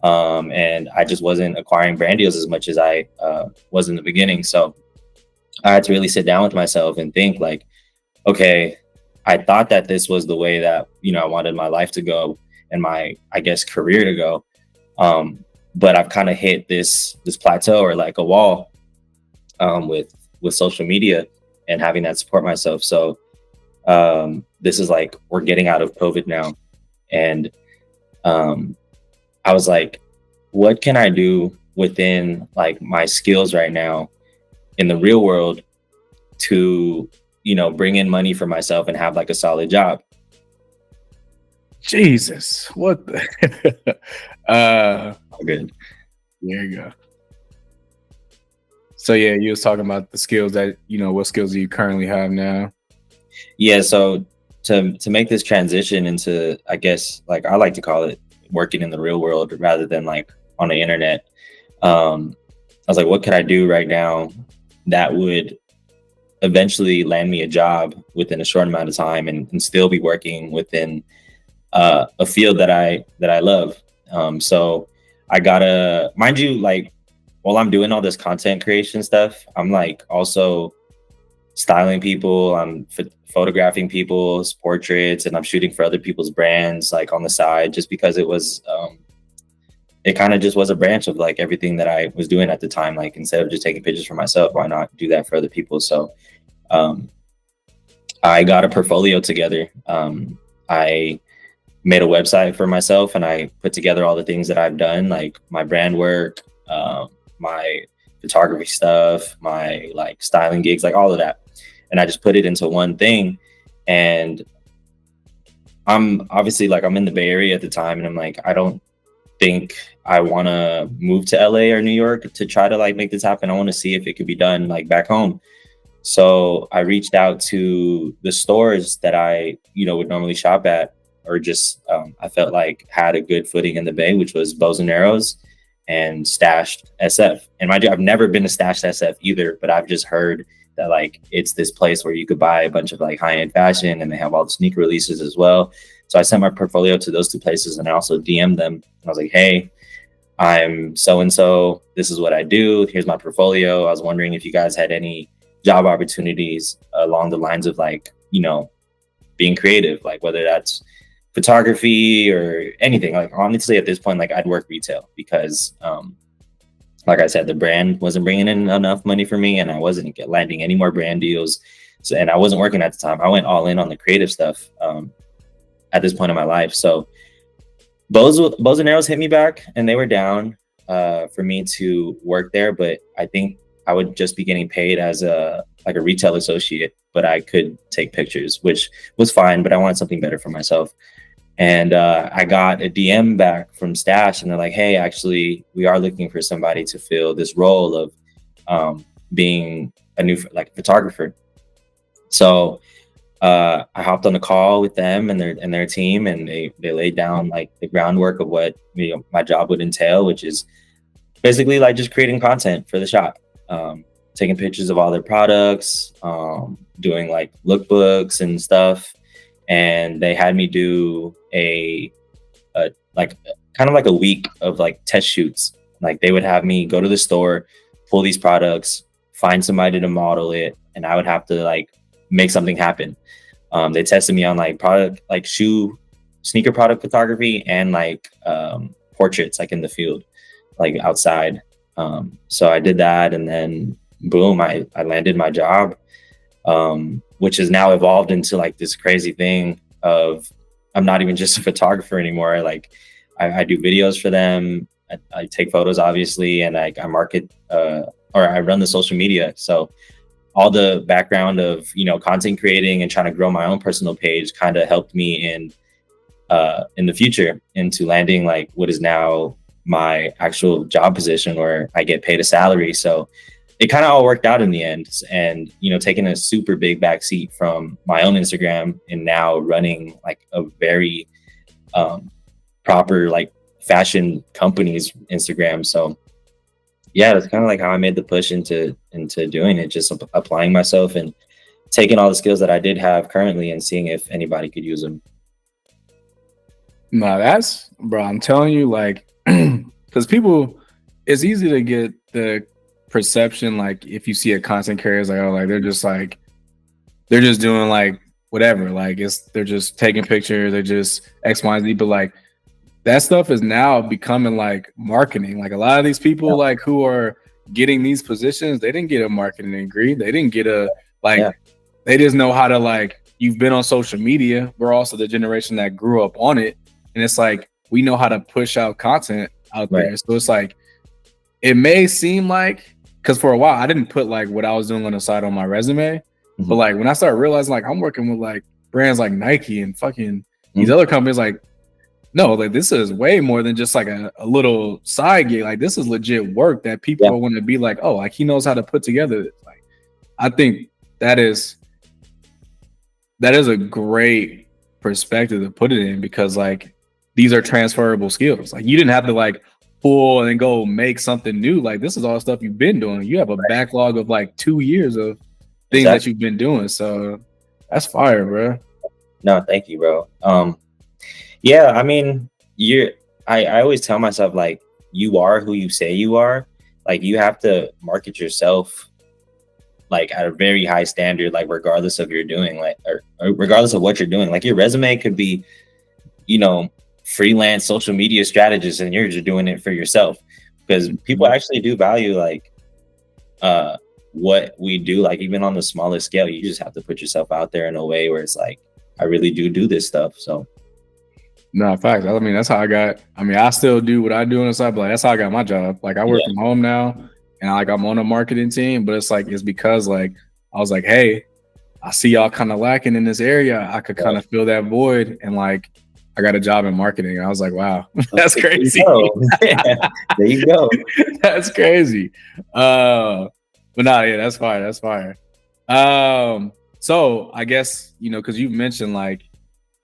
And I just wasn't acquiring brand deals as much as I was in the beginning. So I had to really sit down with myself and think like, okay, I thought that this was the way that, you know, I wanted my life to go and my, I guess, career to go. But I've kind of hit this plateau or like a wall with social media and having that support myself. So this is like, we're getting out of COVID now. And I was like, what can I do within like my skills right now in the real world to, you know, bring in money for myself and have like a solid job? Jesus, what the Good. there you go. So yeah, you was talking about the skills that, you know, what skills do you currently have now? Yeah. So to make this transition into, I guess, like I like to call it working in the real world rather than like on the internet. I was like, what could I do right now that would eventually land me a job within a short amount of time and still be working within a field that I love. So I gotta, mind you, like while I'm doing all this content creation stuff, I'm like also styling people, I'm photographing people's portraits, and I'm shooting for other people's brands like on the side, just because it was it kind of just was a branch of like everything that I was doing at the time. Like instead of just taking pictures for myself, why not do that for other people? So I got a portfolio together. I made a website for myself and I put together all the things that I've done, like my brand work, my photography stuff, my like styling gigs, like all of that. And I just put it into one thing. And I'm obviously like, I'm in the Bay Area at the time, and I'm like, I don't think I want to move to LA or New York to try to like make this happen. I want to see if it could be done like back home. So I reached out to the stores that I, you know, would normally shop at, or just I felt like had a good footing in the Bay, which was Bows and Arrows and Stashed SF. And mind you, I've never been to Stashed SF either, but I've just heard that like it's this place where you could buy a bunch of like high-end fashion, and they have all the sneaker releases as well. So I sent my portfolio to those two places, and I also DM'd them. I was like, hey, I'm so-and-so, this is what I do, here's my portfolio. I was wondering if you guys had any job opportunities along the lines of like, you know, being creative, like whether that's photography or anything. Like honestly, at this point, like I'd work retail because like I said, the brand wasn't bringing in enough money for me, and I wasn't landing any more brand deals. So, and I wasn't working at the time. I went all in on the creative stuff at this point in my life. So Bows and Arrows hit me back, and they were down for me to work there. But I think I would just be getting paid as a retail associate, but I could take pictures, which was fine, but I wanted something better for myself. And I got a DM back from Stash, and they're like, hey, actually, we are looking for somebody to fill this role of being a new like photographer. So I hopped on a call with them and their team, and they laid down like the groundwork of what, you know, my job would entail, which is basically like just creating content for the shop, taking pictures of all their products, doing like lookbooks and stuff. And they had me do a like kind of like a week of like test shoots. Like they would have me go to the store, pull these products, find somebody to model it, and I would have to like make something happen. They tested me on like product, like sneaker product photography, and like portraits, like in the field, like outside. So I did that, and then boom, I landed my job, which has now evolved into like this crazy thing of I'm not even just a photographer anymore. Like I do videos for them. I take photos, obviously, and I market or I run the social media. So all the background of, you know, content creating and trying to grow my own personal page kind of helped me in the future into landing like what is now my actual job position where I get paid a salary. So it kind of all worked out in the end. And, you know, taking a super big backseat from my own Instagram and now running like a very proper like fashion company's Instagram. So yeah, that's kind of like how I made the push into doing it, just applying myself and taking all the skills that I did have currently and seeing if anybody could use them. No, that's, bro, I'm telling you, like, because people, it's easy to get the perception, like, if you see a content creator, it's like, oh, like, they're just doing, like, whatever. Like, they're just taking pictures, they're just X, Y, and Z. But, like, that stuff is now becoming, like, marketing. Like, a lot of these people, like, who are getting these positions, they didn't get a marketing degree. They didn't get they just know how to, like, you've been on social media. We're also the generation that grew up on it. And it's like, we know how to push out content out there. So it's like, it may seem like, because for a while, I didn't put like what I was doing on the side on my resume. But like, when I started realizing like I'm working with like brands like Nike and fucking these other companies, like, no, like this is way more than just like a little side gig. Like this is legit work that people want to be like, oh, like he knows how to put together. Like, I think that is a great perspective to put it in, because like, these are transferable skills. Like you didn't have to like pull and go make something new. Like this is all stuff you've been doing. You have a backlog of like 2 years of things that you've been doing. So that's fire, bro. No, thank you, bro. Yeah, I mean, I always tell myself like, you are who you say you are. Like you have to market yourself like at a very high standard, like regardless of you're doing, like, or regardless of what you're doing. Like your resume could be, you know, freelance social media strategist, and you're just doing it for yourself, because people actually do value like what we do. Like even on the smallest scale, you just have to put yourself out there in a way where it's like, I really do this stuff. So no, facts. I mean, that's how I still do what I do on the side, but like, that's how I got my job. Like I work from home now, and like I'm on a marketing team, but it's because like I was like, hey, I see y'all kind of lacking in this area. I could kind of fill that void, and like I got a job in marketing. And I was like, wow, that's crazy. There you go. That's crazy. But no, yeah, that's fire. That's fire. So I guess, you know, because you've mentioned like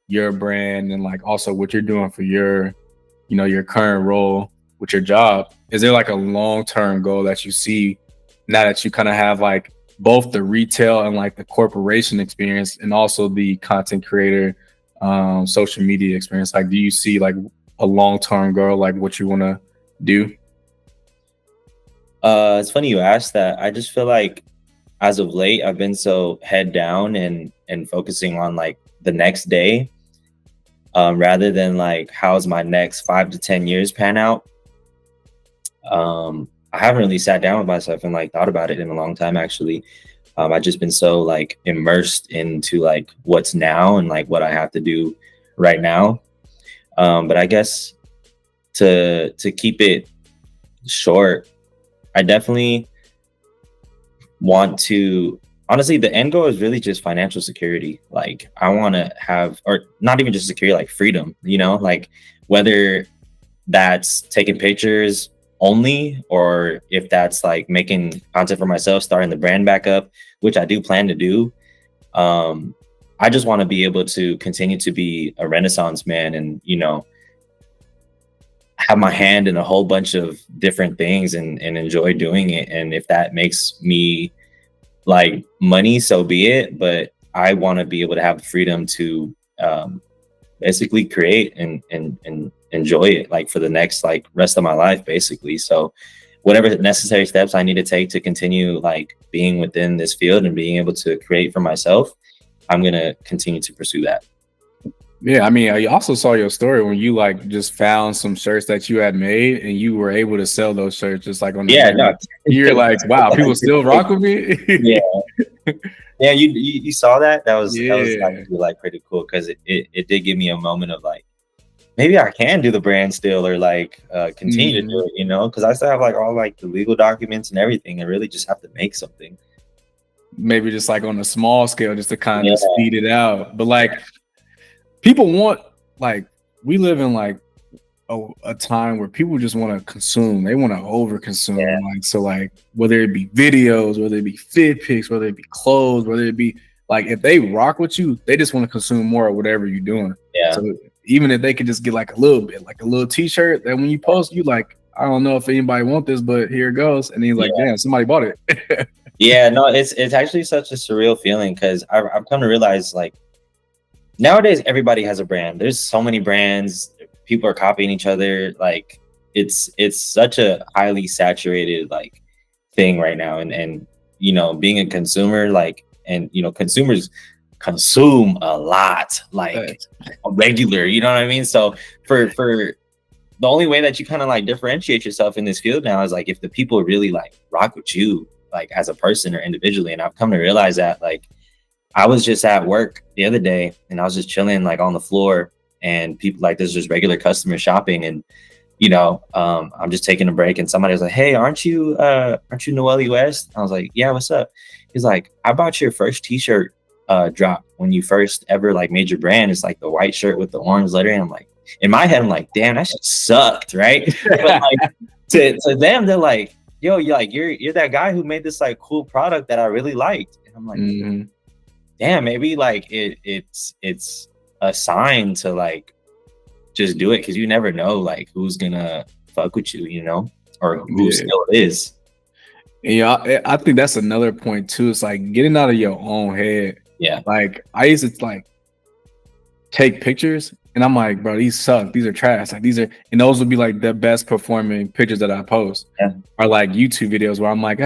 your brand and like also what you're doing for your, you know, your current role with your job. Is there like a long-term goal that you see now that you kind of have like both the retail and like the corporation experience and also the content creator social media experience? Like, do you see like a long-term goal, like what you want to do? It's funny you asked that. I just feel like as of late, I've been so head down and focusing on like the next day, rather than like how's my next 5 to 10 years pan out. I haven't really sat down with myself and like thought about it in a long time, actually. I've just been so like immersed into like what's now and like what I have to do right now. But I guess to keep it short, I definitely want to, honestly, the end goal is really just financial security. Like I want to have, or not even just security, like freedom, you know, like whether that's taking pictures only, or if that's like making content for myself, starting the brand back up, which I do plan to do. I just want to be able to continue to be a Renaissance man and, you know, have my hand in a whole bunch of different things and enjoy doing it. And if that makes me like money, so be it. But I want to be able to have the freedom to basically create and enjoy it like for the next like rest of my life, basically. So whatever necessary steps I need to take to continue like being within this field and being able to create for myself, I'm going to continue to pursue that. Yeah, I mean, I also saw your story when you like just found some shirts that you had made and you were able to sell those shirts just like on the no. You're like, wow, people still rock with me. Yeah, you saw that? That was actually like pretty cool, because it did give me a moment of like, maybe I can do the brand still, or like continue to do it, you know, because I still have like all like the legal documents and everything, and really just have to make something. maybe just like on a small scale, just to kind of Yeah. speed it out. But like people want, like, we live in like a time where people just want to consume. They want to over consume. Yeah. Like, so like whether it be videos, whether it be fit pics, whether it be clothes, whether it be like, if they rock with you, they just want to consume more of whatever you're doing. Yeah. So even if they could just get like a little bit, like a little t-shirt that when you post, you like, I don't know if anybody want this, but here it goes. And he's like, damn, somebody bought it. Yeah, no, it's actually such a surreal feeling, because I've come to realize, like, nowadays everybody has a brand. There's so many brands. People are copying each other. Like, it's such a highly saturated like thing right now. And you know, being a consumer, like, and you know, consumers consume a lot, like a regular, you know what I mean? So for the only way that you kind of like differentiate yourself in this field now is like if the people really like rock with you, like as a person or individually. And I've come to realize that, like, I was just at work the other day and I was just chilling like on the floor, and people, like, there's just regular customers shopping, and you know, I'm just taking a break, and somebody was like, hey, aren't you NOELLYWEST? I was like, yeah, what's up? He's like, I bought your first t-shirt drop when you first ever like made your brand. It's like the white shirt with the orange lettering. I'm like, in my head, I'm like, damn, that shit sucked, right? But like to them, they're like, yo, you're that guy who made this like cool product that I really liked. And I'm like, damn, maybe like it's a sign to like just do it, because you never know like who's gonna fuck with you, you know, or who still is. Yeah, I think that's another point too. It's like getting out of your own head. Yeah. Like I used to like take pictures and I'm like, bro, these suck. These are trash. Like these are, and those would be like the best performing pictures that I post. Yeah. Or like YouTube videos where I'm like,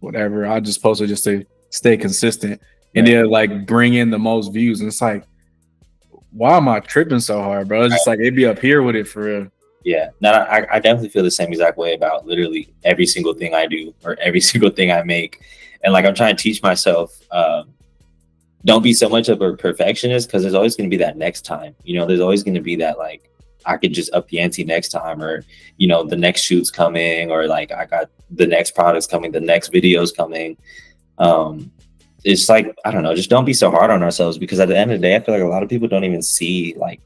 whatever. I'll just post it just to stay consistent. And then like bring in the most views. And it's like, why am I tripping so hard, bro? It's just like, it'd be up here with it for real. Yeah. No, I definitely feel the same exact way about literally every single thing I do or every single thing I make. And like, I'm trying to teach myself, don't be so much of a perfectionist, because there's always going to be that next time, you know, there's always going to be that, like, I could just up the ante next time, or, you know, the next shoot's coming, or like I got the next products coming, the next video's coming. It's like, I don't know, just don't be so hard on ourselves, because at the end of the day, I feel like a lot of people don't even see like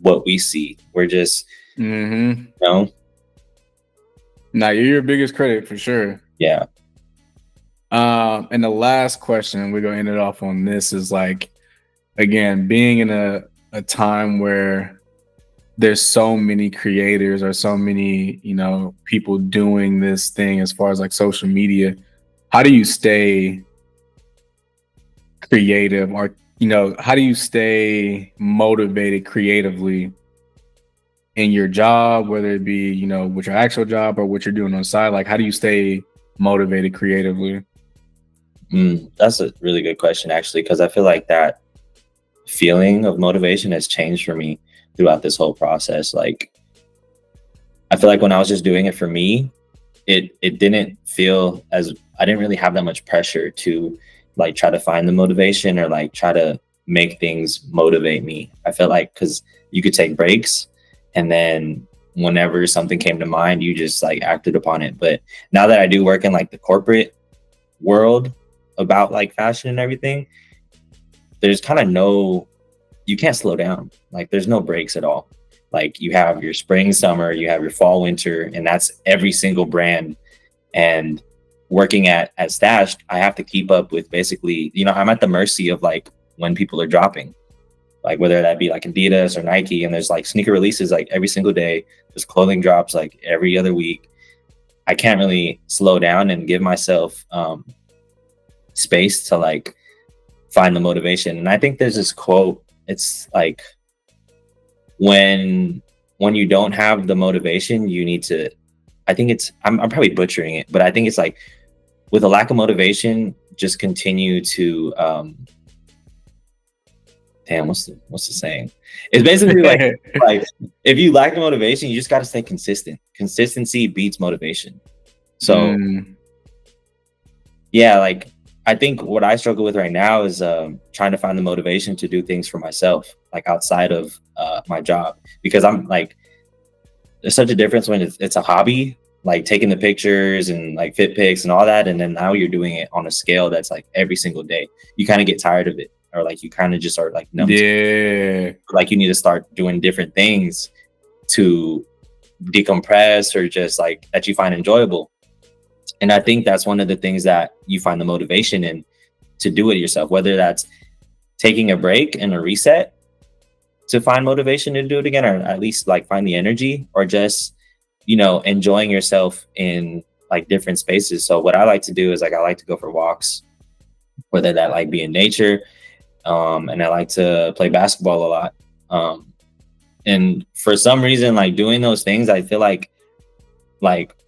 what we see. We're just, you know. Nah, you're your biggest credit for sure. Yeah. And the last question, we're gonna end it off on this, is like, again, being in a time where there's so many creators or so many, you know, people doing this thing as far as like social media, how do you stay creative, or, you know, how do you stay motivated creatively in your job, whether it be, you know, with your actual job or what you're doing on the side? Like, how do you stay motivated creatively? That's a really good question, actually, because I feel like that feeling of motivation has changed for me throughout this whole process. Like, I feel like when I was just doing it for me, it didn't feel as, I didn't really have that much pressure to like try to find the motivation or like try to make things motivate me. I felt like, because you could take breaks, and then whenever something came to mind, you just like acted upon it. But now that I do work in like the corporate world about like fashion and everything, there's kind of no, you can't slow down. Like, there's no breaks at all. Like, you have your spring, summer, you have your fall, winter, and that's every single brand. And working at Stash, I have to keep up with basically, you know, I'm at the mercy of like when people are dropping, like whether that be like Adidas or Nike, and there's like sneaker releases like every single day. There's clothing drops like every other week. I can't really slow down and give myself space to like find the motivation. And I think there's this quote, it's like, when you don't have the motivation, you need to, I think it's, I'm probably butchering it, but I think it's like, with a lack of motivation, just continue to damn, what's the saying? It's basically like if you lack the motivation, you just got to stay consistent. Consistency beats motivation. So yeah, like, I think what I struggle with right now is trying to find the motivation to do things for myself, like outside of my job, because I'm like, there's such a difference when it's a hobby like taking the pictures and like fit pics and all that, and then now you're doing it on a scale that's like every single day. You kind of get tired of it, or like you kind of just are like numb. Yeah. Like you need to start doing different things to decompress, or just like that you find enjoyable. And I think that's one of the things that you find the motivation in, to do it yourself, whether that's taking a break and a reset to find motivation to do it again, or at least like find the energy, or just, you know, enjoying yourself in like different spaces. So what I like to do is like I like to go for walks, whether that like be in nature, and I like to play basketball a lot. And for some reason, like doing those things, I feel like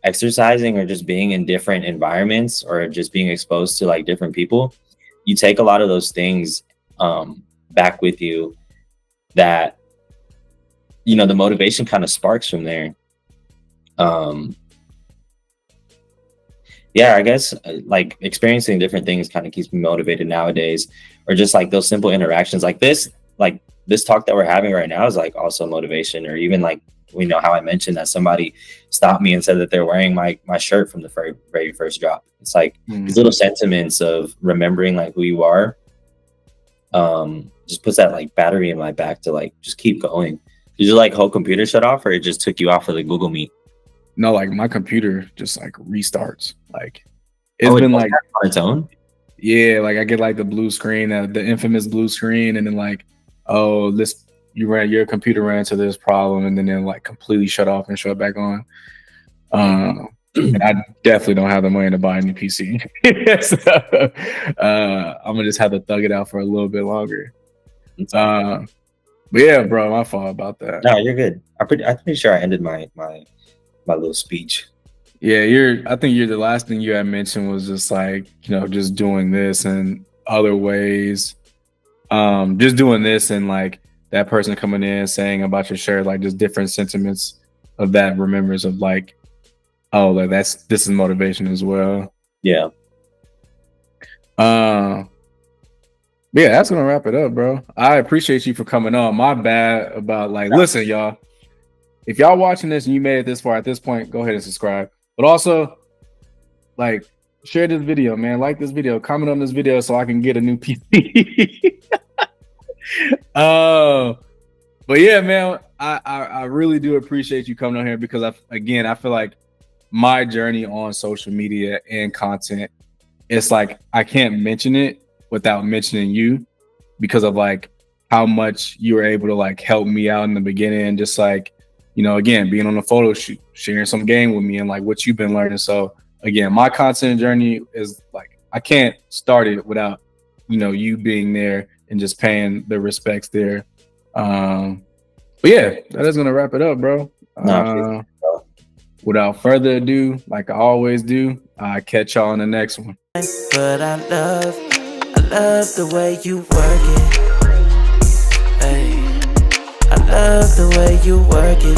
exercising or just being in different environments, or just being exposed to like different people, you take a lot of those things back with you, that, you know, the motivation kind of sparks from there. Yeah, I guess like experiencing different things kind of keeps me motivated nowadays, or just like those simple interactions like this talk that we're having right now is like also motivation. Or even like, we know how I mentioned that somebody stopped me and said that they're wearing my shirt from the very first drop. It's like these little sentiments of remembering like who you are, just puts that like battery in my back to like just keep going. Did your like whole computer shut off, or it just took you off of the Google Meet? No, like my computer just like restarts. Like it's been like on its own. Yeah, like I get like the blue screen, the infamous blue screen, and then like, oh, your computer ran into this problem, and then like completely shut off and shut back on. And I definitely don't have the money to buy a new PC. So, I'm gonna just have to thug it out for a little bit longer. But yeah, bro, my fault about that. No, you're good. I'm pretty sure I ended my little speech. Yeah, I think the last thing you had mentioned was just like, you know, just doing this and other ways. Just doing this, and like that person coming in saying about your shirt, like just different sentiments of that remembrance of like, oh, like this is motivation as well. Yeah. But yeah, that's gonna wrap it up, bro. I appreciate you for coming on. My bad about like, listen, y'all. If y'all watching this and you made it this far at this point, go ahead and subscribe. But also, like, share this video, man. Like this video, comment on this video so I can get a new PC. But yeah, man, I really do appreciate you coming on here, because I feel like my journey on social media and content, it's like I can't mention it without mentioning you, because of like how much you were able to like help me out in the beginning, just like, you know, again, being on a photo shoot, sharing some game with me, and like what you've been learning. So again, my content journey is like, I can't start it without, you know, you being there and just paying the respects there. But yeah, that is gonna wrap it up, bro. Without further ado, like I always do, I catch y'all on the next one. But I love the way you work it. Hey, I love the way you work it.